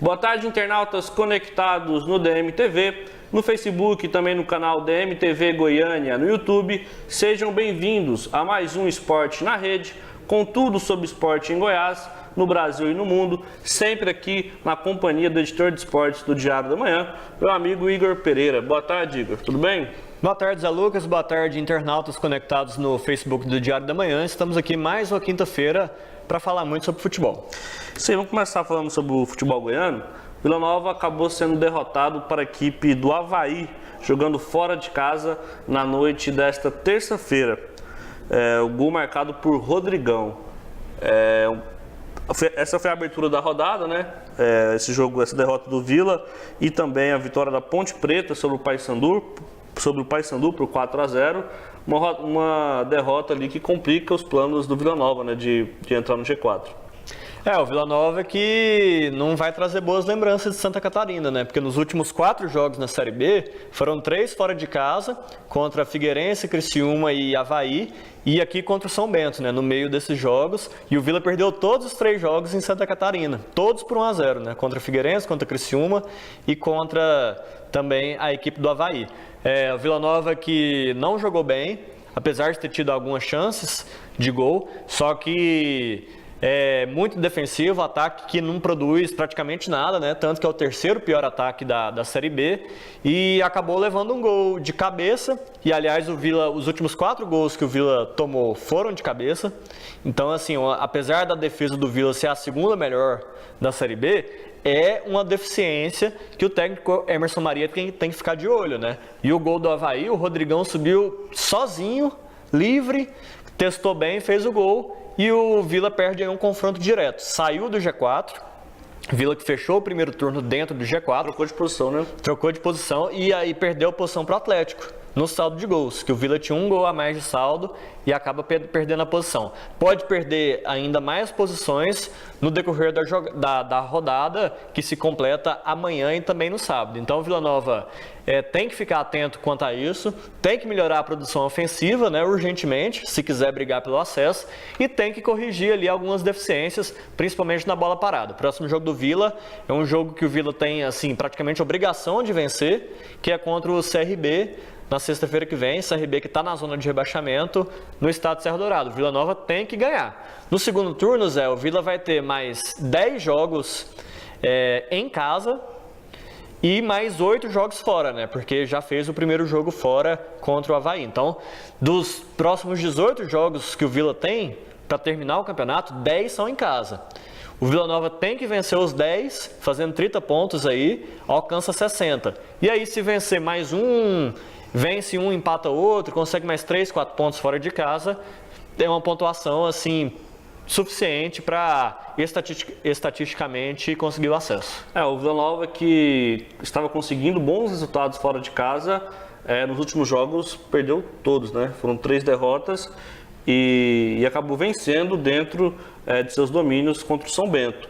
Boa tarde, internautas conectados no DMTV, no Facebook e também no canal DMTV Goiânia no YouTube. Sejam bem-vindos a mais um Esporte na Rede, com tudo sobre esporte em Goiás, no Brasil e no mundo, sempre aqui na companhia do editor de esportes do Diário da Manhã, meu amigo Igor Pereira. Boa tarde, Igor. Tudo bem? Boa tarde, Zé Lucas. Boa tarde, internautas conectados no Facebook do Diário da Manhã. Estamos aqui mais uma quinta-feira para falar muito sobre futebol. Sim, vamos começar falando sobre o futebol goiano. Vila Nova acabou sendo derrotado para a equipe do Avaí, jogando fora de casa na noite desta terça-feira. O gol marcado por Rodrigão. Essa foi a abertura da rodada, né? Essa derrota do Vila e também a vitória da Ponte Preta sobre o Paysandu por 4-0. Uma derrota ali que complica os planos do Vila Nova, né? De entrar no G4. O Vila Nova que não vai trazer boas lembranças de Santa Catarina, né? Porque nos últimos 4 jogos na Série B, foram 3 fora de casa, contra Figueirense, Criciúma e Avaí, e aqui contra o São Bento, né? No meio desses jogos. E o Vila perdeu todos os 3 jogos em Santa Catarina, todos por 1-0, né? Contra Figueirense, contra Criciúma e contra também a equipe do Avaí. O Vila Nova que não jogou bem, apesar de ter tido algumas chances de gol, só que muito defensivo, ataque que não produz praticamente nada, né? Tanto que é o terceiro pior ataque da Série B e acabou levando um gol de cabeça. E aliás, o Vila, os últimos 4 gols que o Vila tomou foram de cabeça. Então, assim, apesar da defesa do Vila ser a segunda melhor da Série B, é uma deficiência que o técnico Emerson Maria tem que ficar de olho, né? E o gol do Avaí, o Rodrigão subiu sozinho, livre, testou bem, fez o gol. E o Vila perde aí um confronto direto. Saiu do G4, Vila que fechou o primeiro turno dentro do G4. Trocou de posição, né? Trocou de posição e aí perdeu a posição para o Atlético no saldo de gols, que o Vila tinha um gol a mais de saldo e acaba perdendo a posição. Pode perder ainda mais posições no decorrer da rodada, que se completa amanhã e também no sábado. Então o Vila Nova tem que ficar atento quanto a isso, tem que melhorar a produção ofensiva, né, urgentemente, se quiser brigar pelo acesso, e tem que corrigir ali algumas deficiências, principalmente na bola parada. O próximo jogo do Vila é um jogo que o Vila tem assim, praticamente obrigação de vencer, que é contra o CRB, na sexta-feira que vem, CRB que está na zona de rebaixamento no estado de Serra Dourada. O Vila Nova tem que ganhar. No segundo turno, Zé, o Vila vai ter mais 10 jogos em casa e mais 8 jogos fora, né? Porque já fez o primeiro jogo fora contra o Avaí. Então, dos próximos 18 jogos que o Vila tem para terminar o campeonato, 10 são em casa. O Vila Nova tem que vencer os 10, fazendo 30 pontos aí, alcança 60. E aí, se vencer mais um, vence um, empata outro, consegue mais 3, 4 pontos fora de casa, tem uma pontuação assim suficiente para estatisticamente conseguir o acesso. O Vila Nova que estava conseguindo bons resultados fora de casa, nos últimos jogos perdeu todos, né? Foram 3 derrotas e acabou vencendo dentro de seus domínios contra o São Bento.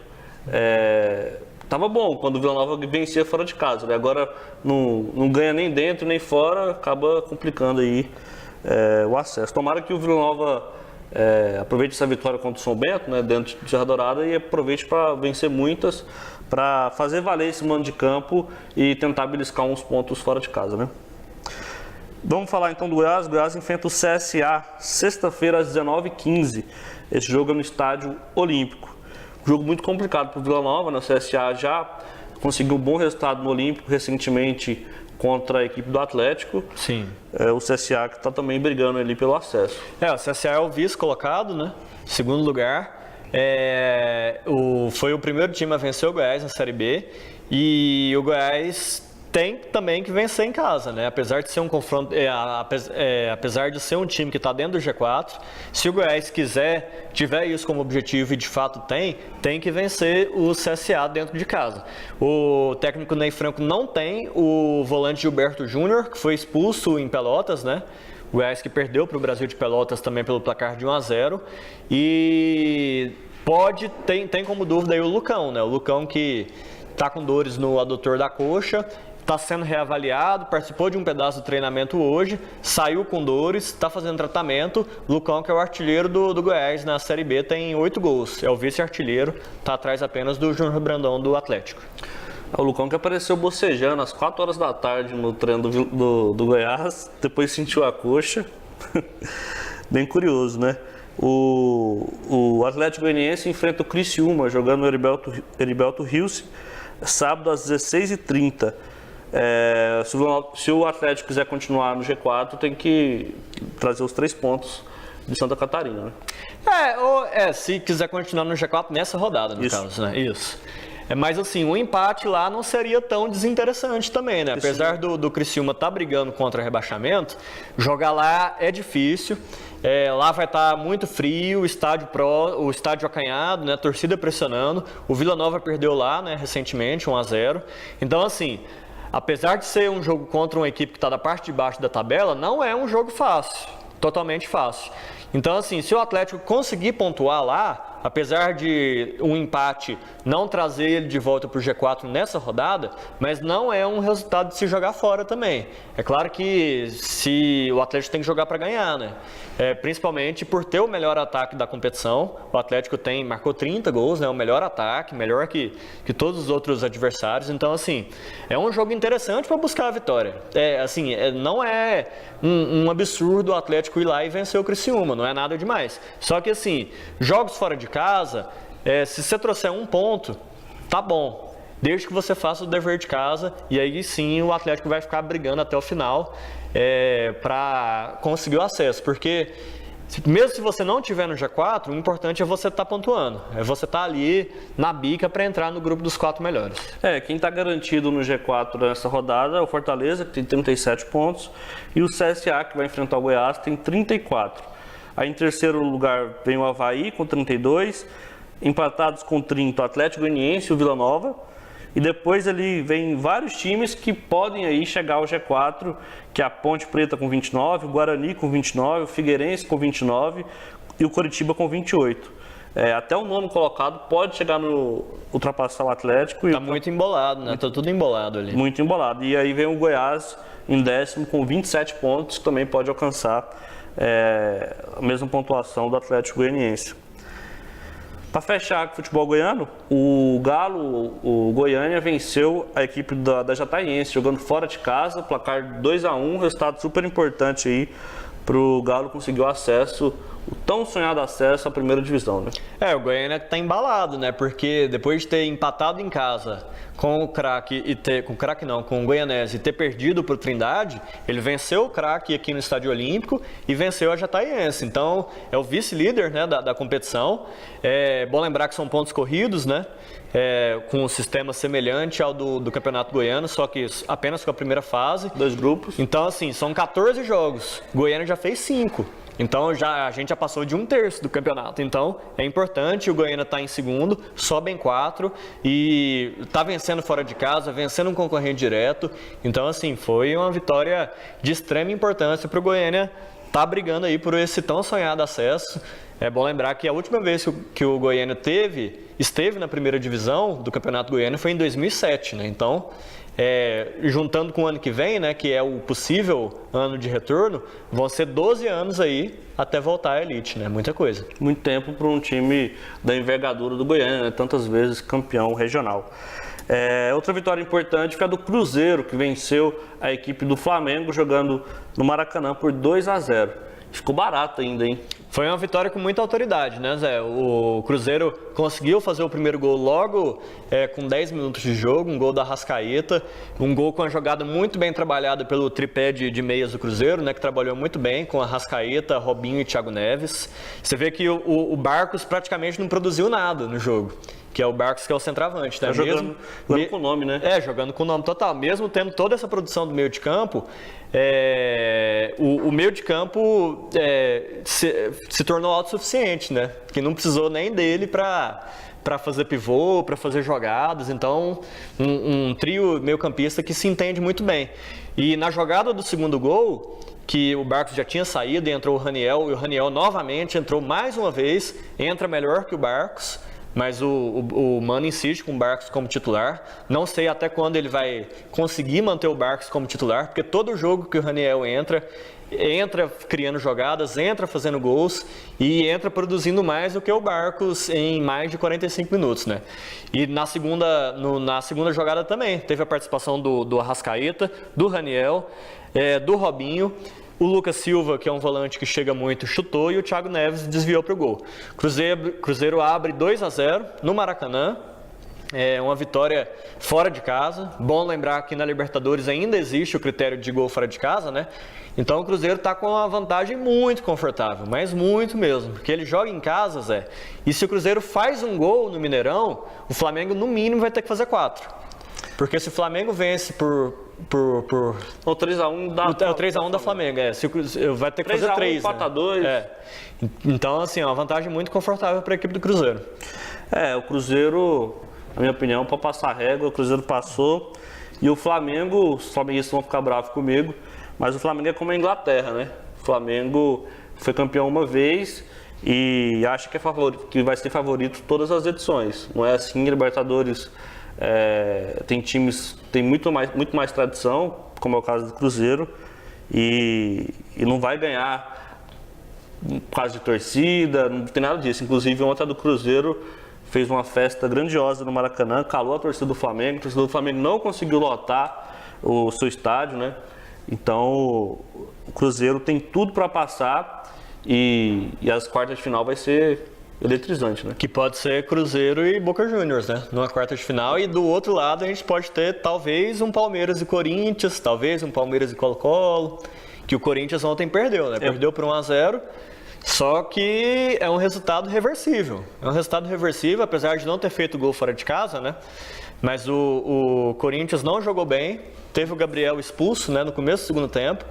Tava bom quando o Vila Nova vencia fora de casa, né? Agora não ganha nem dentro nem fora, acaba complicando aí o acesso. Tomara que o Vila Nova aproveite essa vitória contra o São Bento, né, dentro de Serra Dourada, e aproveite para vencer muitas, para fazer valer esse mando de campo e tentar beliscar uns pontos fora de casa, né? Vamos falar então do Goiás. O Goiás enfrenta o CSA sexta-feira às 19h15. Esse jogo é no Estádio Olímpico. Jogo muito complicado para o Vila Nova, né? O CSA já conseguiu um bom resultado no Olímpico recentemente contra a equipe do Atlético. Sim. O CSA que está também brigando ali pelo acesso. O CSA é o vice-colocado, né? Segundo lugar. Foi o primeiro time a vencer o Goiás na Série B. E o Goiás tem também que vencer em casa, né? Apesar de ser um confronto, apesar de ser um time que está dentro do G4, se o Goiás tiver isso como objetivo e de fato tem que vencer o CSA dentro de casa. O técnico Ney Franco não tem o volante Gilberto Júnior, que foi expulso em Pelotas, né? O Goiás que perdeu para o Brasil de Pelotas também pelo placar de 1-0 e tem como dúvida aí o Lucão, né? O Lucão que está com dores no adutor da coxa. está sendo reavaliado, participou de um pedaço do treinamento hoje, saiu com dores, está fazendo tratamento. Lucão, que é o artilheiro do Goiás na Série B, tem 8 gols, é o vice-artilheiro, está atrás apenas do Júnior Brandão do Atlético. O Lucão que apareceu bocejando às 4 horas da tarde no treino do Goiás, depois sentiu a coxa. Bem curioso, né? O Atlético Goianiense enfrenta o Criciúma, jogando no Heriberto Rios, sábado às 16h30. Se o Atlético quiser continuar no G4, tem que trazer os 3 pontos de Santa Catarina, né? Se quiser continuar no G4 nessa rodada, no caso, né? Isso. Mas assim, um empate lá não seria tão desinteressante também, né? Apesar do Criciúma estar brigando contra rebaixamento, jogar lá é difícil. Lá vai estar muito frio, o estádio acanhado, né? Torcida pressionando. O Vila Nova perdeu lá, né? Recentemente, 1-0. Então, assim, apesar de ser um jogo contra uma equipe que está da parte de baixo da tabela, não é um jogo fácil, totalmente fácil. Então, assim, se o Atlético conseguir pontuar lá, apesar de um empate não trazer ele de volta para o G4 nessa rodada, mas não é um resultado de se jogar fora também. É claro que se o Atlético tem que jogar para ganhar, né? Principalmente por ter o melhor ataque da competição. O Atlético marcou 30 gols, né? O melhor ataque, melhor que todos os outros adversários. Então, assim, é um jogo interessante para buscar a vitória. Não é um absurdo o Atlético ir lá e vencer o Criciúma, não é nada demais. Só que, assim, jogos fora de casa, se você trouxer um ponto, tá bom. Desde que você faça o dever de casa, e aí sim o Atlético vai ficar brigando até o final para conseguir o acesso. Porque mesmo se você não estiver no G4, o importante é você estar pontuando. É você estar ali na bica para entrar no grupo dos 4 melhores. Quem está garantido no G4 nessa rodada é o Fortaleza, que tem 37 pontos, e o CSA, que vai enfrentar o Goiás, tem 34. Aí em terceiro lugar vem o Avaí com 32, empatados com 30 o Atlético Goianiense e o Vila Nova. E depois ali vem vários times que podem aí chegar ao G4, que é a Ponte Preta com 29, o Guarani com 29, o Figueirense com 29 e o Coritiba com 28. Até o nono colocado pode chegar ultrapassar o Atlético. Tá muito embolado, né? Tá tudo embolado ali. Muito embolado. E aí vem o Goiás em décimo com 27 pontos, que também pode alcançar a mesma pontuação do Atlético Goianiense. Para fechar com o futebol goiano, o Galo, o Goiânia, venceu a equipe da Jataiense, jogando fora de casa, placar 2-1, resultado super importante aí para o Galo conseguir o acesso, o tão sonhado acesso à primeira divisão, né? O Goiânia está embalado, né? Porque depois de ter empatado em casa com o Craque com o Goianese e ter perdido para o Trindade, ele venceu o Craque aqui no Estádio Olímpico e venceu a Jataiense. Então, é o vice-líder, né, da competição. É bom lembrar que são pontos corridos, né? Com um sistema semelhante ao do Campeonato Goiano, só que apenas com a primeira fase. 2 grupos. Então, assim, são 14 jogos. Goiânia já fez 5. Então a gente já passou de 1/3 do campeonato. Então é importante, o Goiânia está em segundo, sobe em 4 e está vencendo fora de casa, vencendo um concorrente direto. Então, assim, foi uma vitória de extrema importância para o Goiânia estar brigando aí por esse tão sonhado acesso. É bom lembrar que a última vez que o Goiânia esteve na primeira divisão do Campeonato Goiano foi em 2007, né? Então, juntando com o ano que vem, né, que é o possível ano de retorno, vão ser 12 anos aí até voltar à elite, né? Muita coisa. Muito tempo para um time da envergadura do Goiânia, né? Tantas vezes campeão regional. Outra vitória importante foi a do Cruzeiro, que venceu a equipe do Flamengo jogando no Maracanã por 2-0. Ficou barato ainda, hein? Foi uma vitória com muita autoridade, né, Zé? O Cruzeiro conseguiu fazer o primeiro gol logo com 10 minutos de jogo, um gol da Arrascaeta, um gol com a jogada muito bem trabalhada pelo tripé de meias do Cruzeiro, né, que trabalhou muito bem com a Arrascaeta, Robinho e Thiago Neves. Você vê que o Barcos praticamente não produziu nada no jogo, que é o Barcos, que é o centroavante, né? Jogando com o nome, né? Jogando com o nome total. Mesmo tendo toda essa produção do meio de campo, o meio de campo se tornou autossuficiente, né? Que não precisou nem dele para fazer pivô, para fazer jogadas. Então, um trio meio-campista que se entende muito bem. E na jogada do segundo gol, que o Barcos já tinha saído e entrou o Raniel, e o Raniel novamente entrou mais uma vez, entra melhor que o Barcos, mas o Mano insiste com o Barcos como titular. Não sei até quando ele vai conseguir manter o Barcos como titular, porque todo jogo que o Raniel entra criando jogadas, entra fazendo gols e entra produzindo mais do que o Barcos em mais de 45 minutos, né? E na segunda jogada também teve a participação do Arrascaeta, do Raniel, do Robinho. O Lucas Silva, que é um volante que chega muito, chutou e o Thiago Neves desviou para o gol. Cruzeiro abre 2-0 no Maracanã. É uma vitória fora de casa. Bom lembrar que na Libertadores ainda existe o critério de gol fora de casa, né? Então o Cruzeiro está com uma vantagem muito confortável, mas muito mesmo, porque ele joga em casa, Zé. E se o Cruzeiro faz um gol no Mineirão, o Flamengo no mínimo vai ter que fazer 4. Porque se o Flamengo vence por o 3x1 da... O 3x1 da Flamengo, vai ter que fazer 3, 4x2. né? Então, assim, é uma vantagem muito confortável para a equipe do Cruzeiro. O Cruzeiro, na minha opinião, para passar a régua, o Cruzeiro passou. E o Flamengo, os flamenguistas vão ficar bravos comigo, mas o Flamengo é como a Inglaterra, né? O Flamengo foi campeão uma vez e acha que, que vai ser favorito todas as edições. Não é assim, Libertadores... tem times tem muito mais tradição, como é o caso do Cruzeiro, e não vai ganhar por causa de torcida, não tem nada disso. Inclusive ontem a do Cruzeiro fez uma festa grandiosa no Maracanã, calou a torcida do Flamengo. A torcida do Flamengo não conseguiu lotar o seu estádio, né? Então o Cruzeiro tem tudo para passar e as quartas de final vai ser eletrizante, né? Que pode ser Cruzeiro e Boca Juniors, né? Numa quarta de final. E do outro lado a gente pode ter talvez um Palmeiras e Corinthians, talvez um Palmeiras e Colo-Colo, que o Corinthians ontem perdeu, né? Perdeu por 1-0, só que é um resultado reversível. É um resultado reversível, apesar de não ter feito gol fora de casa, né? Mas o Corinthians não jogou bem, teve o Gabriel expulso, né, no começo do segundo tempo.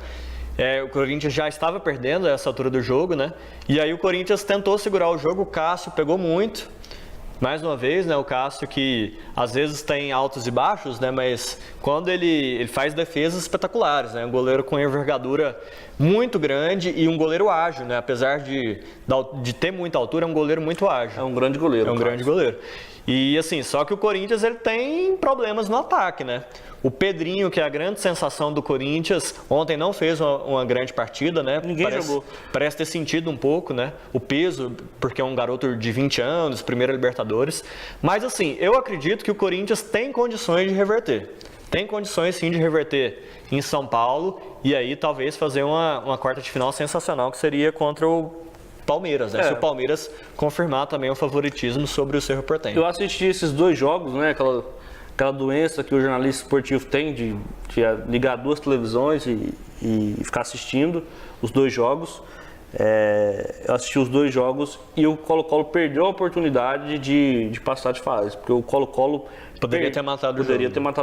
O Corinthians já estava perdendo a essa altura do jogo, né? E aí o Corinthians tentou segurar o jogo, o Cássio pegou muito. Mais uma vez, né, o Cássio que às vezes tem altos e baixos, né, mas quando ele faz defesas espetaculares, né, um goleiro com envergadura muito grande e um goleiro ágil, né, apesar de ter muita altura, é um goleiro muito ágil. É um grande goleiro. É um grande goleiro. E assim, só que o Corinthians ele tem problemas no ataque, né? O Pedrinho, que é a grande sensação do Corinthians, ontem não fez uma grande partida, né? Ninguém jogou. Parece ter sentido um pouco, né? O peso, porque é um garoto de 20 anos, primeira Libertadores. Mas assim, eu acredito que o Corinthians tem condições de reverter. Tem condições sim de reverter em São Paulo e aí talvez fazer uma quarta de final sensacional, que seria contra o Palmeiras, né? Se o Palmeiras confirmar também o favoritismo sobre o Cerro Porteño. Eu assisti esses dois jogos, né? Aquela doença que o jornalista esportivo tem de ligar duas televisões e ficar assistindo os dois jogos. Eu assisti os dois jogos e o Colo-Colo perdeu a oportunidade de passar de fase, porque o Colo-Colo poderia ter matado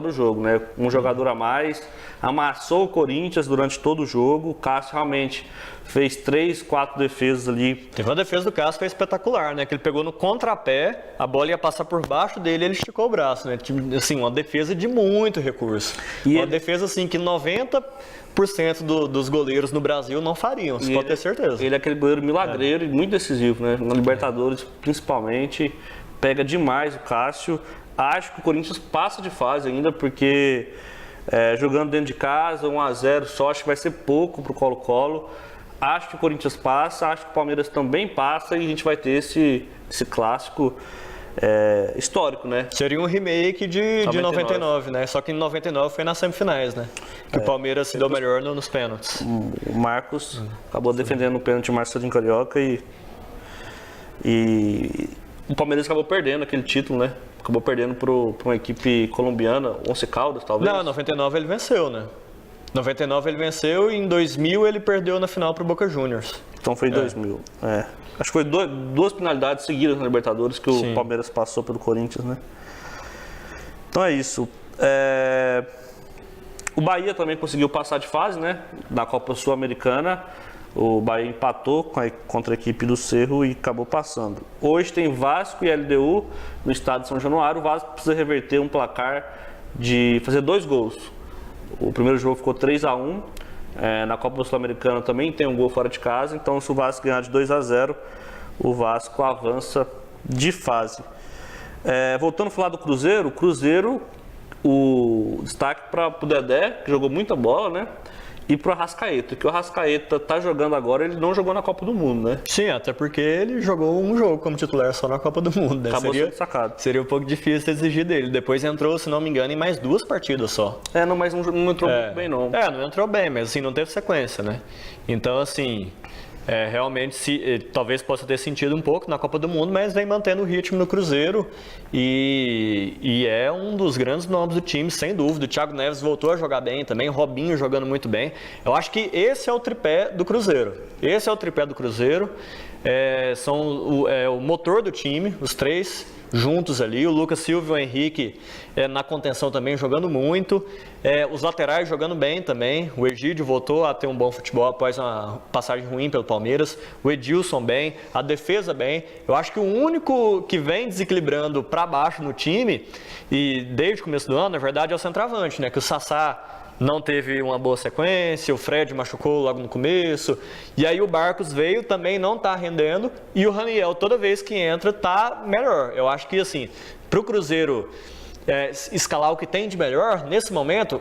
o jogo, né? Um jogador a mais, amassou o Corinthians durante todo o jogo. O Cássio realmente fez 3, 4 defesas ali. Teve uma defesa do Cássio que foi espetacular, né? Que ele pegou no contrapé, a bola ia passar por baixo dele, ele esticou o braço, né? Assim, uma defesa de muito recurso. Uma defesa assim que 90% dos goleiros no Brasil não fariam, você pode ter certeza. Ele é aquele goleiro milagreiro e muito decisivo, né? Na Libertadores, principalmente, pega demais o Cássio. Acho que o Corinthians passa de fase ainda, porque jogando dentro de casa, 1-0 só, acho que vai ser pouco pro Colo-Colo. Acho que o Corinthians passa, acho que o Palmeiras também passa e a gente vai ter esse clássico histórico, né? Seria um remake de 99, né? Só que em 99 foi nas semifinais, né? Que o Palmeiras se deu melhor nos pênaltis. O Marcos acabou defendendo o pênalti Marcelinho Carioca e o Palmeiras acabou perdendo aquele título, né? Acabou perdendo para uma equipe colombiana, Once Caldas, talvez. Não, em 99 ele venceu, né? 99 ele venceu e em 2000 ele perdeu na final para o Boca Juniors. Então foi em 2000. Acho que foi duas penalidades seguidas na Libertadores que o Palmeiras passou pelo Corinthians, né? Então é isso. O Bahia também conseguiu passar de fase, né? Na Copa Sul-Americana. O Bahia empatou contra a equipe do Cerro e acabou passando. Hoje tem Vasco e LDU no estado de São Januário. O Vasco precisa reverter um placar de fazer 2 gols. O primeiro jogo ficou 3-1. Na Copa Sul-Americana também tem um gol fora de casa. Então, se o Vasco ganhar de 2-0, o Vasco avança de fase. Voltando a falar do Cruzeiro, o destaque para o Dedé, que jogou muita bola, né? E para o Arrascaeta, que o Arrascaeta tá jogando agora, ele não jogou na Copa do Mundo, né? Sim, até porque ele jogou um jogo como titular só na Copa do Mundo, né? Acabou sendo sacado. Seria um pouco difícil exigir dele. Depois entrou, se não me engano, em mais 2 partidas só. Mas não entrou muito bem, não. Não entrou bem, mas assim, não teve sequência, né? Então, assim, realmente talvez possa ter sentido um pouco na Copa do Mundo, mas vem mantendo o ritmo no Cruzeiro e é um dos grandes nomes do time, sem dúvida. O Thiago Neves voltou a jogar bem também, o Robinho jogando muito bem. Eu acho que esse é o tripé do Cruzeiro. São o motor do time, os 3 juntos ali, o Lucas Silva e o Henrique na contenção também jogando muito, os laterais jogando bem também, o Egídio voltou a ter um bom futebol após uma passagem ruim pelo Palmeiras, o Edilson bem, a defesa bem. Eu acho que o único que vem desequilibrando para baixo no time, e desde o começo do ano, na verdade, é o centroavante, né? Que o Sassá não teve uma boa sequência, o Fred machucou logo no começo, e aí o Barcos veio, também não está rendendo, e o Raniel, toda vez que entra, está melhor. Eu acho que, assim, para o Cruzeiro escalar o que tem de melhor, nesse momento,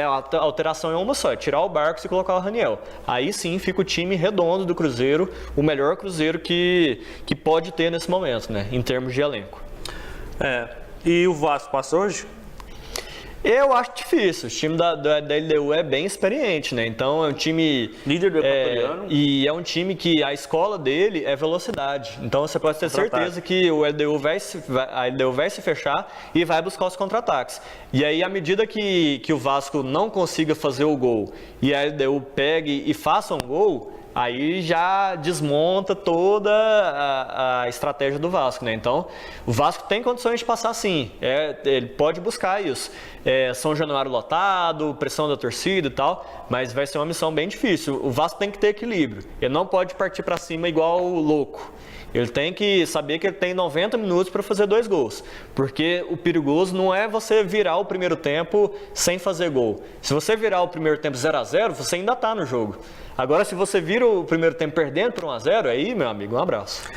a alteração é uma só, é tirar o Barcos e colocar o Raniel. Aí sim fica o time redondo do Cruzeiro, o melhor Cruzeiro que pode ter nesse momento, né, em termos de elenco. E o Vasco passa hoje? Eu acho difícil. O time da LDU é bem experiente, né? Então é um time líder do equatoriano. E é um time que a escola dele é velocidade. Então você pode ter certeza que a LDU vai se fechar e vai buscar os contra-ataques. E aí, à medida que o Vasco não consiga fazer o gol e a LDU pegue e faça um gol, aí já desmonta toda a estratégia do Vasco, né? Então, o Vasco tem condições de passar sim, ele pode buscar isso. São Januário lotado, pressão da torcida e tal, mas vai ser uma missão bem difícil. O Vasco tem que ter equilíbrio, ele não pode partir para cima igual o louco. Ele tem que saber que ele tem 90 minutos para fazer 2 gols, porque o perigoso não é você virar o primeiro tempo sem fazer gol. Se você virar o primeiro tempo 0-0, você ainda está no jogo. Agora, se você vira o primeiro tempo perdendo por 1-0, aí, meu amigo, um abraço.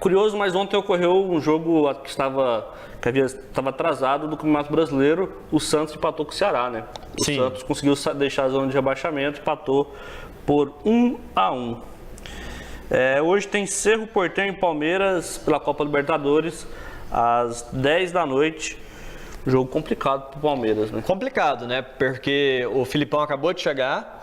Curioso, mas ontem ocorreu um jogo que estava atrasado do Campeonato Brasileiro. O Santos empatou com o Ceará, né? O Santos conseguiu deixar a zona de rebaixamento, empatou por 1-1. Hoje tem Cerro Porteño e Palmeiras pela Copa Libertadores às 10 da noite. Jogo complicado para o Palmeiras, né? Complicado, né? Porque o Filipão acabou de chegar,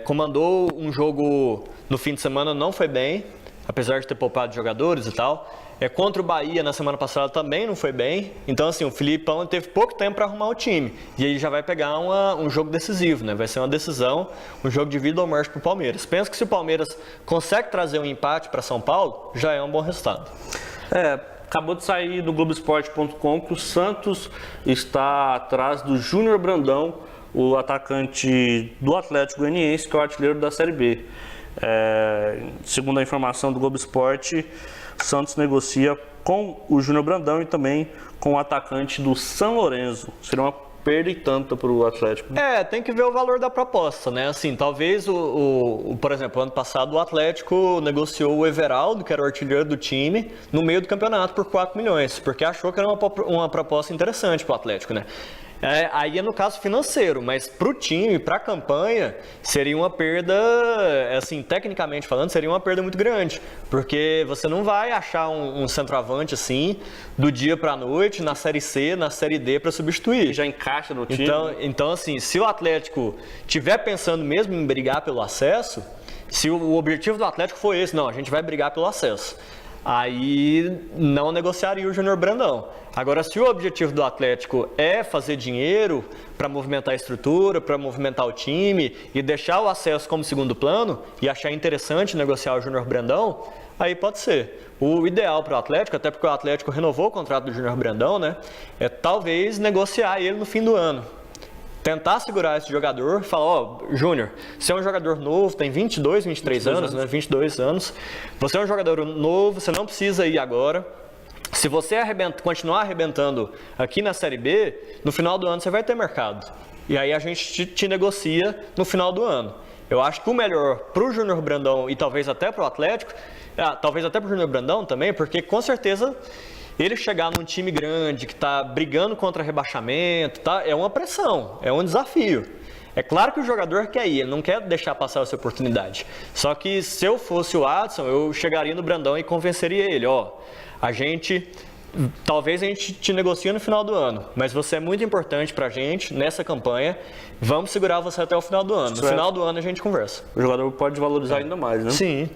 comandou um jogo no fim de semana, não foi bem, apesar de ter poupado jogadores e tal. Contra o Bahia na semana passada também não foi bem. Então, assim, o Filipão teve pouco tempo para arrumar o time. E aí já vai pegar um jogo decisivo, né? Vai ser uma decisão, um jogo de vida ou morte para o Palmeiras. Penso que se o Palmeiras consegue trazer um empate para São Paulo, já é um bom resultado. Acabou de sair do Globoesporte.com que o Santos está atrás do Júnior Brandão, o atacante do Atlético Goianiense, que é o artilheiro da Série B. Segundo a informação do Globo Esporte, Santos negocia com o Júnior Brandão e também com o atacante do São Lourenço. Seria uma perda e tanta para o Atlético. Tem que ver o valor da proposta, né? Assim, talvez, por exemplo, ano passado o Atlético negociou o Everaldo, que era o artilheiro do time, no meio do campeonato por 4 milhões, porque achou que era uma proposta interessante para o Atlético, né? Aí é no caso financeiro, mas para o time, para a campanha, seria uma perda, assim, tecnicamente falando, seria uma perda muito grande, porque você não vai achar um centroavante assim, do dia para a noite, na Série C, na Série D, para substituir. Que já encaixa no time. Então, assim, se o Atlético estiver pensando mesmo em brigar pelo acesso, se o objetivo do Atlético for esse, não, a gente vai brigar pelo acesso, aí não negociaria o Júnior Brandão. Agora, se o objetivo do Atlético é fazer dinheiro para movimentar a estrutura, para movimentar o time e deixar o acesso como segundo plano e achar interessante negociar o Júnior Brandão, aí pode ser. O ideal para o Atlético, até porque o Atlético renovou o contrato do Júnior Brandão, né, é talvez negociar ele no fim do ano. Tentar segurar esse jogador e falar, Júnior, você é um jogador novo, tem 22 anos, né? 22 anos. Você é um jogador novo, você não precisa ir agora. Se você continuar arrebentando aqui na Série B, no final do ano você vai ter mercado. E aí a gente te negocia no final do ano. Eu acho que o melhor para o Júnior Brandão e talvez até para o Atlético, talvez até para o Júnior Brandão também, porque com certeza ele chegar num time grande que está brigando contra rebaixamento, é uma pressão, é um desafio. É claro que o jogador quer ir, ele não quer deixar passar essa oportunidade. Só que se eu fosse o Adson, eu chegaria no Brandão e convenceria ele, talvez a gente te negocie no final do ano, mas você é muito importante pra gente nessa campanha, vamos segurar você até o final do ano. No final do ano a gente conversa. O jogador pode valorizar ainda mais, né? Sim.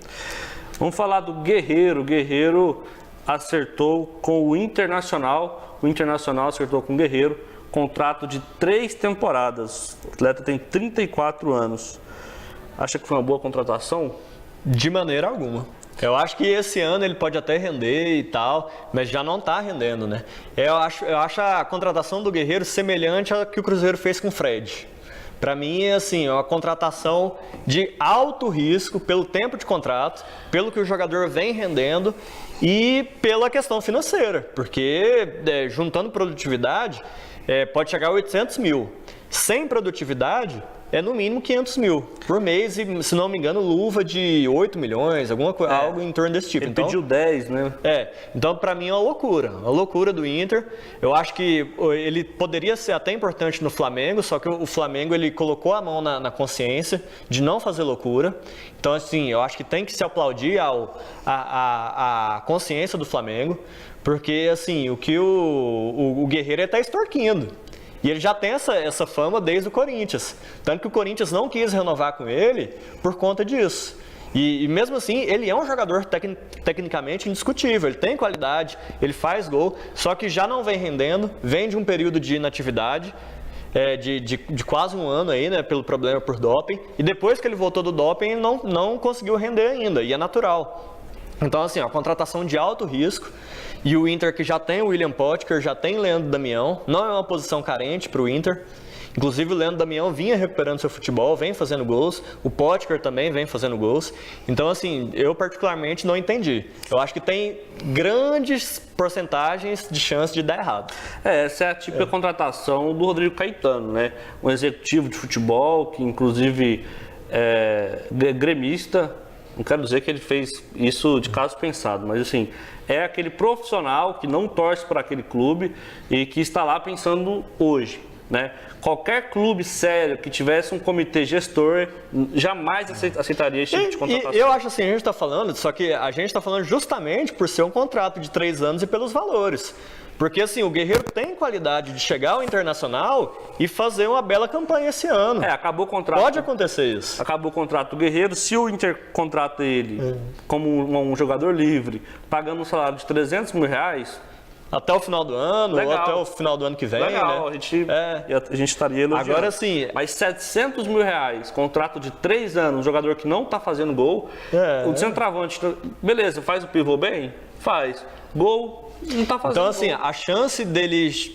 Vamos falar do Guerreiro. O Guerreiro acertou com o Internacional. O Internacional acertou com o Guerreiro. Contrato de 3 temporadas. O atleta tem 34 anos. Acha que foi uma boa contratação? De maneira alguma. Eu acho que esse ano ele pode até render e tal, mas já não está rendendo, né? Eu acho a contratação do Guerreiro semelhante ao que o Cruzeiro fez com o Fred. Para mim, é uma contratação de alto risco pelo tempo de contrato, pelo que o jogador vem rendendo e pela questão financeira, porque juntando produtividade, pode chegar a 800 mil. Sem produtividade, é no mínimo 500 mil por mês e, se não me engano, luva de 8 milhões, algo em torno desse tipo. Ele então, pediu 10, né? Então para mim é uma loucura do Inter. Eu acho que ele poderia ser até importante no Flamengo, só que o Flamengo ele colocou a mão na consciência de não fazer loucura. Então assim, eu acho que tem que se aplaudir a consciência do Flamengo, porque assim, o que o Guerreiro está extorquindo. E ele já tem essa fama desde o Corinthians. Tanto que o Corinthians não quis renovar com ele por conta disso. E mesmo assim, ele é um jogador tecnicamente indiscutível. Ele tem qualidade, ele faz gol, só que já não vem rendendo, vem de um período de inatividade, de quase um ano aí, né, pelo problema por doping. E depois que ele voltou do doping, ele não conseguiu render ainda, e é natural. Então, assim, a contratação de alto risco. E o Inter que já tem o William Potker, já tem o Leandro Damião, não é uma posição carente para o Inter. Inclusive o Leandro Damião vinha recuperando seu futebol, vem fazendo gols, o Potker também vem fazendo gols. Então assim, eu particularmente não entendi. Eu acho que tem grandes porcentagens de chance de dar errado. Essa é a típica contratação do Rodrigo Caetano, né? Um executivo de futebol que inclusive é gremista. Não quero dizer que ele fez isso de caso pensado, mas assim, é aquele profissional que não torce para aquele clube e que está lá pensando hoje, né? Qualquer clube sério que tivesse um comitê gestor jamais aceitaria esse tipo de contratação. E eu acho assim, a gente está falando, só que a gente está falando justamente por ser um contrato de 3 anos e pelos valores. Porque assim, o Guerreiro tem qualidade de chegar ao Internacional e fazer uma bela campanha esse ano. Acabou o contrato. Pode acontecer isso. Acabou o contrato do Guerreiro. Se o Inter contrata ele como um jogador livre, pagando um salário de 300 mil reais... Até o final do ano, legal. Ou até o final do ano que vem, legal, né? A gente estaria elogiando. Agora sim... Mas 700 mil reais, contrato de 3 anos, um jogador que não está fazendo gol, o centroavante, beleza, faz o pivô bem? Faz. Gol... Não tá fazendo. Então, assim, a chance deles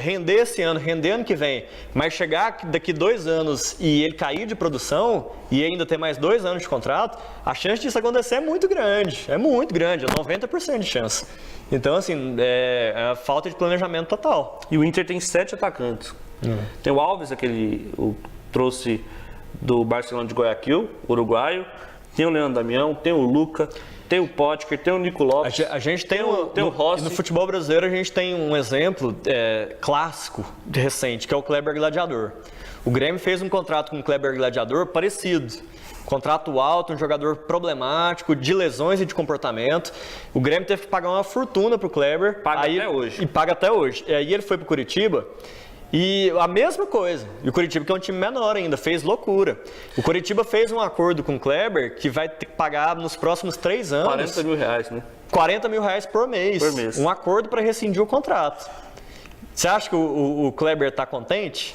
render esse ano, render ano que vem, mas chegar daqui 2 anos e ele cair de produção e ainda ter mais 2 anos de contrato, a chance disso acontecer é muito grande. É muito grande, é 90% de chance. Então, assim, é falta de planejamento total. E o Inter tem 7 atacantes. Tem o Alves, trouxe do Barcelona de Guayaquil, uruguaio. Tem o Leandro Damião, tem o Luca, tem o Potker, tem o Nico Lopes. A gente tem o Rossi. No futebol brasileiro a gente tem um exemplo clássico recente, que é o Kleber Gladiador. O Grêmio fez um contrato com o Kleber Gladiador parecido. Contrato alto, um jogador problemático, de lesões e de comportamento. O Grêmio teve que pagar uma fortuna pro Kleber. Até hoje. E paga até hoje. E aí ele foi pro Curitiba. E a mesma coisa. E o Curitiba, que é um time menor ainda, fez loucura. O Curitiba fez um acordo com o Kleber que vai ter que pagar nos próximos 3 anos... 40 mil reais, né? 40 mil reais por mês. Um acordo para rescindir o contrato. Você acha que o Kleber está contente?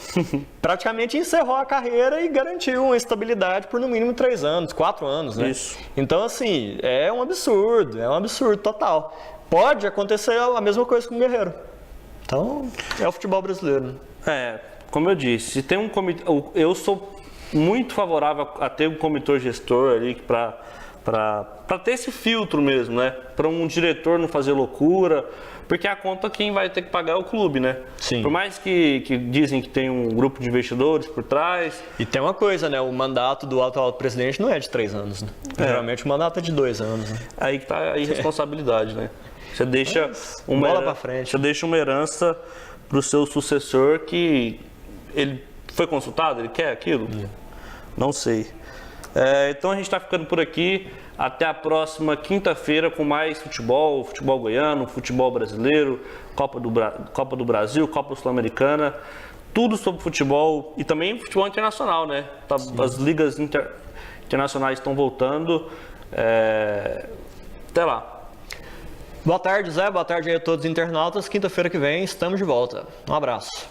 Praticamente encerrou a carreira e garantiu uma estabilidade por no mínimo 3 anos, 4 anos, né? Isso. Então, assim, é um absurdo total. Pode acontecer a mesma coisa com o Guerreiro. Então, é o futebol brasileiro. Como eu disse, se tem um comitê, eu sou muito favorável a ter um comitê gestor ali para ter esse filtro mesmo, né? Para um diretor não fazer loucura, porque a conta quem vai ter que pagar é o clube, né? Sim. Por mais que dizem que tem um grupo de investidores por trás. E tem uma coisa, né? O mandato do atual presidente não é de 3 anos, né? Geralmente o mandato é de 2 anos, né? Aí que tá a irresponsabilidade, né? Você deixa bola pra frente. Você deixa uma herança pro seu sucessor que ele foi consultado, ele quer aquilo? Não sei. Então a gente está ficando por aqui. Até a próxima quinta-feira com mais futebol goiano, futebol brasileiro, Copa do Brasil, Copa Sul-Americana, tudo sobre futebol e também futebol internacional, né? As ligas internacionais estão voltando. Até lá. Boa tarde, Zé. Boa tarde aí a todos os internautas. Quinta-feira que vem estamos de volta. Um abraço.